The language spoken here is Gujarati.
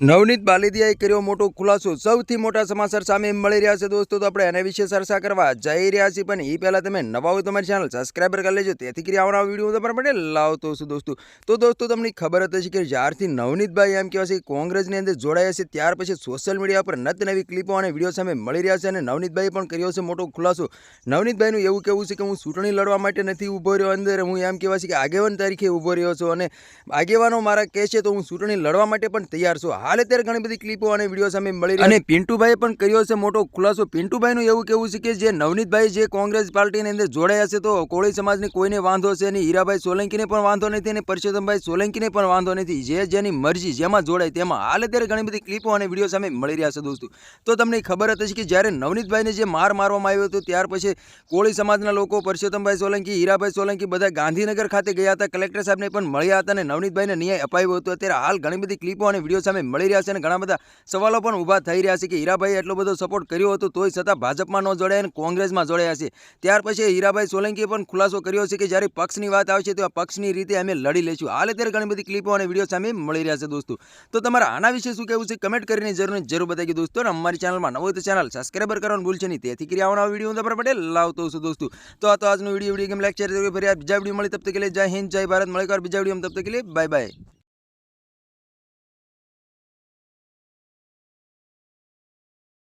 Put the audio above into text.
નવનીત બાલીદિયાએ કર્યો મોટો ખુલાસો। સૌથી મોટા સમાચાર સામે મળી રહ્યા છે દોસ્તો, તો આપણે એના વિશે ચર્ચા કરવા જઈ રહ્યા છીએ। પણ એ પહેલાં તમે નવા હોય તમારી ચેનલ સબસ્ક્રાઈબર કરી લેજો, તેથી કરી આવનારા વિડીયો તમારા માટે લાવતો છું દોસ્તો તમને ખબર હતી કે જ્યારથી નવનીતભાઈ એમ કહેવાય છે કોંગ્રેસની અંદર જોડાયા છે ત્યાર પછી સોશિયલ મીડિયા પર નવી ક્લિપો અને વિડીયો સામે મળી રહ્યા છે અને નવનીતભાઈએ પણ કર્યો છે મોટો ખુલાસો। નવનીતભાઈનું એવું કહેવું છે કે હું ચૂંટણી લડવા માટે નથી ઊભો રહ્યો અંદર, હું એમ કહેવાય છે કે આગેવાન તરીકે ઊભો રહ્યો છું અને આગેવાનો મારા કહે છે તો હું ચૂંટણી લડવા માટે પણ તૈયાર છું। હાલ અત્યારે ઘણી બધી ક્લિપો અને વિડીયો સામે મળી રહ્યા અને પિન્ટુભાઈએ પણ કર્યો છે મોટો ખુલાસો। પિન્ટુભાઈનું એવું કહેવું છે કે જે નવનીતભાઈ જે કોંગ્રેસ પાર્ટીની અંદર જોડાયા છે તો કોળી સમાજને કોઈને વાંધો છે નહીં, હીરાભાઈ સોલંકીને પણ વાંધો નથી અને પરસોત્તમભાઈ સોલંકીને પણ વાંધો નથી, જેની મરજી જેમાં જોડાય તેમાં। હાલ અત્યારે ઘણી બધી ક્લિપો અને વિડીયો સામે મળી રહ્યા છે દોસ્તો। તો તમને ખબર હતી કે જ્યારે નવનીતભાઈને જે મારવામાં આવ્યો હતો ત્યાર પછી કોળી સમાજના લોકો પરસોત્તમભાઈ સોલંકી, હીરાભાઈ સોલંકી બધા ગાંધીનગર ખાતે ગયા હતા, કલેક્ટર સાહેબને પણ મળ્યા હતા અને નવનીતભાઈને ન્યાય અપાયો હતો। અત્યારે હાલ ઘણી બધી ક્લિપો અને વિડીયો સામે મળી રહ્યા છે અને ઘણા બધા સવાલો પણ ઊભા થઈ રહ્યા છે કે હીરાભાઈએ એટલો બધો સપોર્ટ કર્યો હતો તોય છતાં ભાજપમાં ન જોડાયા અને કોંગ્રેસમાં જોડાયા છે। ત્યાર પછી હીરાભાઈ સોલંકીએ પણ ખુલાસો કર્યો છે કે જ્યારે પક્ષની વાત આવશે તો આ પક્ષની રીતે અમે લડી લઈશું। હાલ અત્યારે ઘણી બધી ક્લિપો અને વિડીયો સામે મળી રહ્યા છે દોસ્તો। તો તમારા આના વિશે શું કહેવું છે કમેન્ટ કરીને જરૂર બતાવી દોસ્તો। અને અમારી ચેનલમાં નવો તો ચેનલ સબસ્ક્રાઈબર કરવાનું ભૂલશે નહીં, તેથી કરી આવવાના વિડીયો તમારા માટે લાવતો છું દોસ્તો। તો આજનો વિડીયો ગેમ લેક્ચર ફરી બીજા વિડીયો મળી, તબ તક કે લીએ જય હિન્દ જય ભારત। મળે બીજા વિડીયો તબ તક કે લીએ બાય બાય।